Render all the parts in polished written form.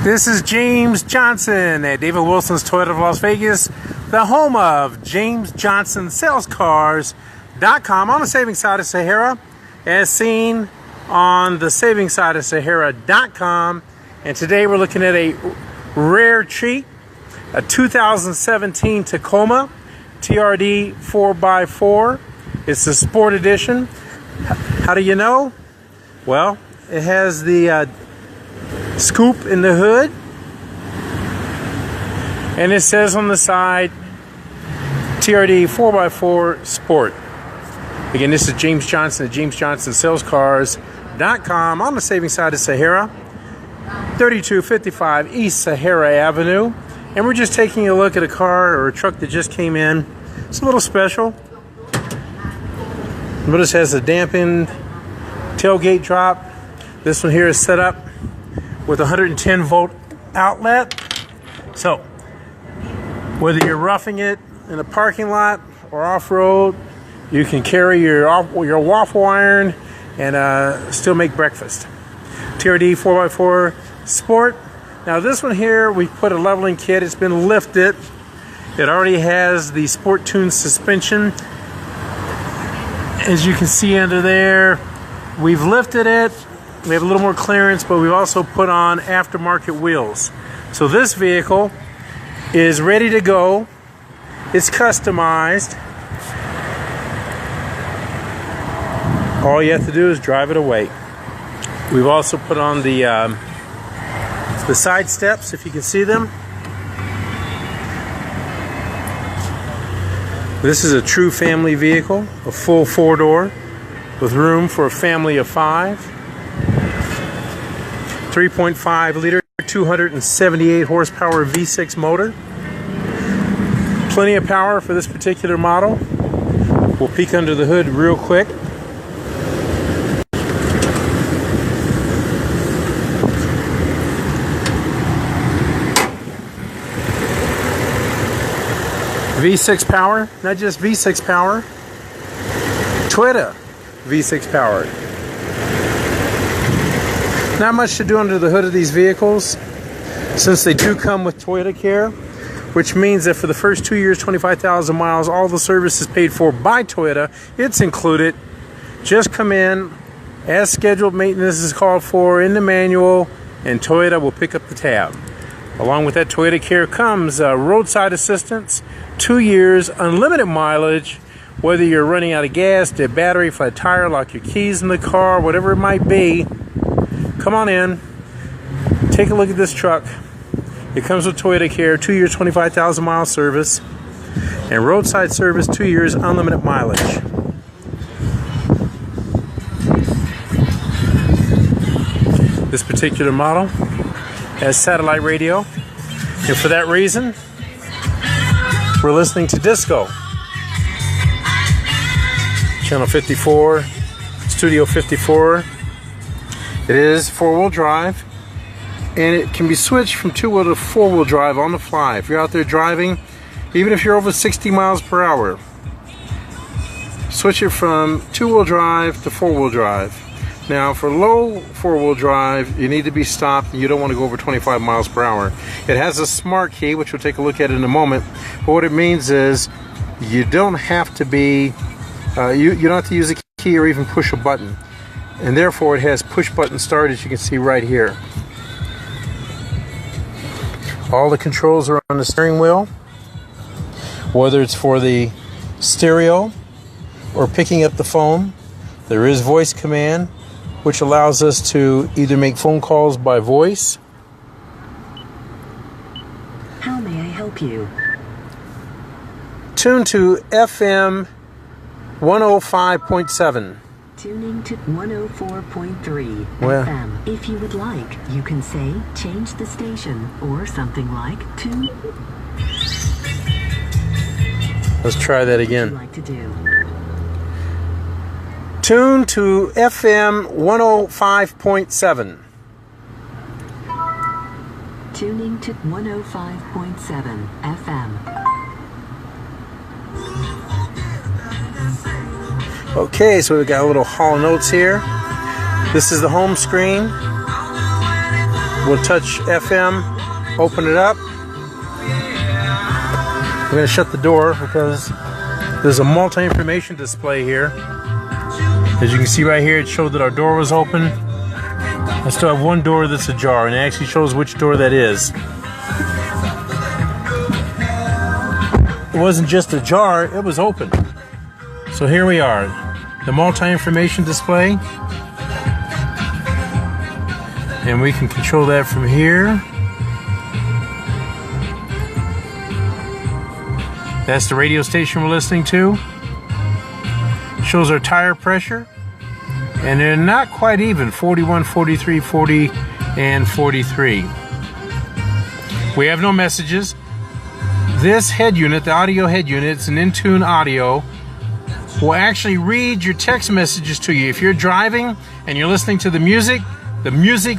This is James Johnson at David Wilson's Toyota of Las Vegas, the home of James Johnson Salescars.com on the Savings Side of Sahara, as seen on the Savings Side of Sahara.com. And today we're looking at a rare treat, a 2017 Tacoma TRD 4x4. It's the Sport Edition. How do you know? Well, it has the scoop in the hood, and it says on the side TRD 4x4 Sport. Again, this is James Johnson at James Johnson Salescars.com on the Savings Side of Sahara, 3255 East Sahara Avenue. And we're just taking a look at a car or a truck that just came in. It's a little special. Notice it has a dampened tailgate drop. This one here is set up with a 110 volt outlet. So whether you're roughing it in a parking lot or off-road, you can carry your waffle iron and still make breakfast. TRD 4x4 Sport. Now this one here, we put a leveling kit. It's been lifted. It already has the Sport Tune suspension. As you can see under there, we've lifted it. We have a little more clearance, but we've also put on aftermarket wheels. So this vehicle is ready to go. It's customized. All you have to do is drive it away. We've also put on the side steps, if you can see them. This is a true family vehicle, a full four-door with room for a family of 5. 3.5 liter, 278 horsepower V6 motor. Plenty of power for this particular model. We'll peek under the hood real quick. V6 power, not just V6 power, Toyota V6 power. Not much to do under the hood of these vehicles, since they do come with Toyota Care, which means that for the first 2 years, 25,000 miles, all the service is paid for by Toyota. It's included. Just come in, as scheduled maintenance is called for in the manual, and Toyota will pick up the tab. Along with that Toyota Care comes roadside assistance, 2 years, unlimited mileage, whether you're running out of gas, dead battery, flat tire, lock your keys in the car, whatever it might be. Come on in, take a look at this truck. It comes with Toyota Care, 2 years, 25,000 mile service, and roadside service, 2 years, unlimited mileage. This particular model has satellite radio, and for that reason, we're listening to disco. Channel 54, Studio 54. It is 4-wheel drive, and it can be switched from 2-wheel to 4-wheel drive on the fly. If you're out there driving, even if you're over 60 miles per hour, switch it from 2-wheel drive to 4-wheel drive. Now, for low 4-wheel drive, you need to be stopped, and you don't want to go over 25 miles per hour. It has a smart key, which we'll take a look at in a moment. But what it means is you don't have to be, you don't have to use a key or even push a button. And therefore it has push button start, as you can see right here. All the controls are on the steering wheel, whether it's for the stereo or picking up the phone. There is voice command, which allows us to either make phone calls by voice. How may I help you? Tune to FM 105.7. Tuning to 104.3 Well, FM. If you would like, you can say change the station or something like to. Let's try that again. Like to do. Tune to FM 105.7. Tuning to 105.7 FM. Okay, so we've got a little Hall Notes here. This is the home screen. We'll touch FM, open it up. We're going to shut the door because there's a multi-information display here. As you can see right here, it showed that our door was open. I still have one door that's ajar, and it actually shows which door that is. It wasn't just ajar, it was open. So here we are, the multi-information display. And we can control that from here. That's the radio station we're listening to. Shows our tire pressure. And they're not quite even, 41, 43, 40, and 43. We have no messages. This head unit, the audio head unit, it's an in-tune audio, will actually read your text messages to you. If you're driving and you're listening to the music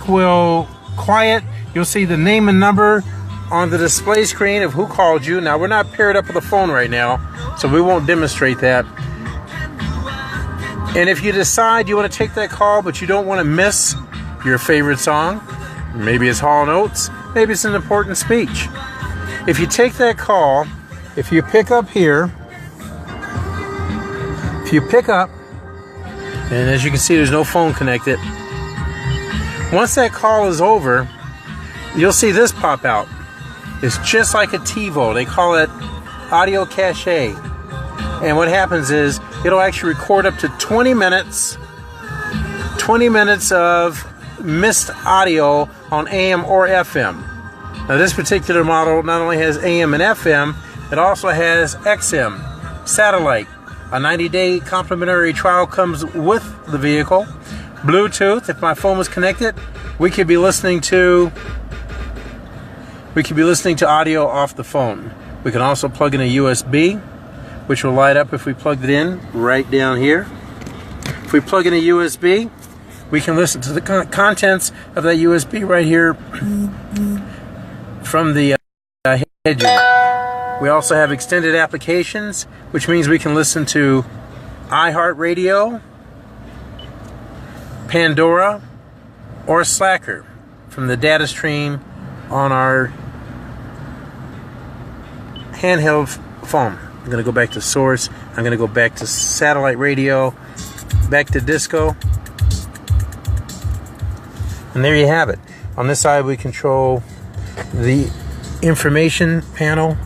will quiet. You'll see the name and number on the display screen of who called you. Now, we're not paired up with a phone right now, so we won't demonstrate that. And if you decide you want to take that call, but you don't want to miss your favorite song, maybe it's Hall & Oates, maybe it's an important speech. If you take that call, if you pick up here, and as you can see, there's no phone connected. Once that call is over, you'll see this pop out. It's just like a TiVo. They call it audio cache. And what happens is it'll actually record up to 20 minutes of missed audio on AM or FM. Now, this particular model not only has AM and FM, it also has XM, satellite. A 90-day complimentary trial comes with the vehicle. Bluetooth, if my phone was connected, we could be listening to audio off the phone. We can also plug in a USB, which will light up if we plugged it in right down here. If we plug in a USB, we can listen to the contents of that USB right here from the head unit. We also have extended applications, which means we can listen to iHeartRadio, Pandora, or Slacker from the data stream on our handheld phone. I'm going to go back to source. I'm going to go back to satellite radio, back to disco. And there you have it. On this side, we control the information panel,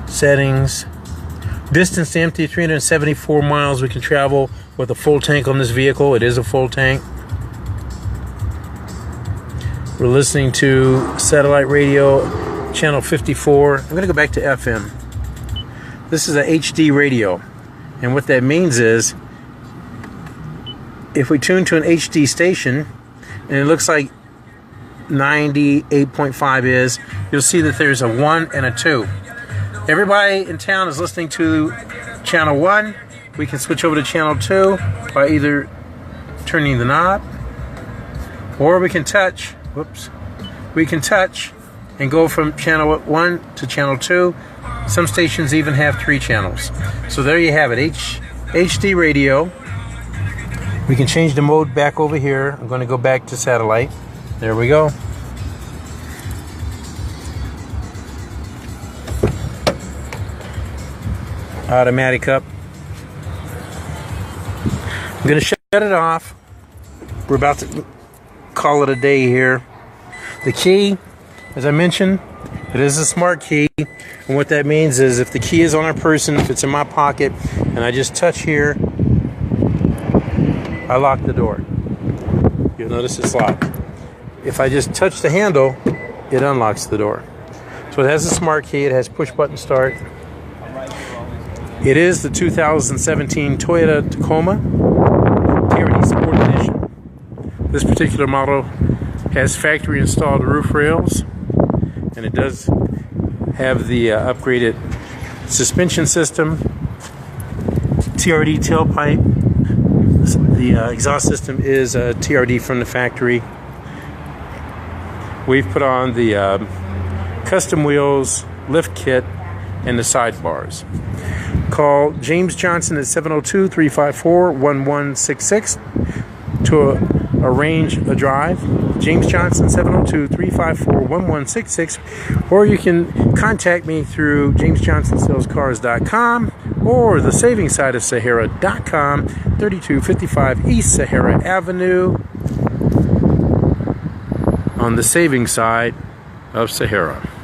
settings, distance to empty, 374 miles we can travel with a full tank on this vehicle. It is a full tank. We're listening to satellite radio, channel 54. I'm going to go back to FM. This is a HD radio. And what that means is, if we tune to an HD station, and it looks like 98.5 is, you'll see that there's a 1 and a 2. Everybody in town is listening to channel 1. We can switch over to channel 2 by either turning the knob, or we can touch. We can touch and go from channel 1 to channel 2. Some stations even have 3 channels. So there you have it, HD radio. We can change the mode back over here. I'm going to go back to satellite. There we go. Automatic up. I'm going to shut it off. We're about to call it a day here. The key, as I mentioned, it is a smart key. And what that means is if the key is on our person, if it's in my pocket, and I just touch here, I lock the door. You'll notice it's locked. If I just touch the handle, it unlocks the door. So it has a smart key. It has push button start. It is the 2017 Toyota Tacoma TRD Sport Edition. This particular model has factory installed roof rails, and it does have the upgraded suspension system, TRD tailpipe. The exhaust system is TRD from the factory. We've put on the custom wheels, lift kit, and the sidebars. Call James Johnson at 702-354-1166 to arrange a drive, James Johnson, 702-354-1166, or you can contact me through jamesjohnsonsalescars.com or the Savings Side of Sahara.com, 3255 East Sahara Avenue on the Savings Side of Sahara.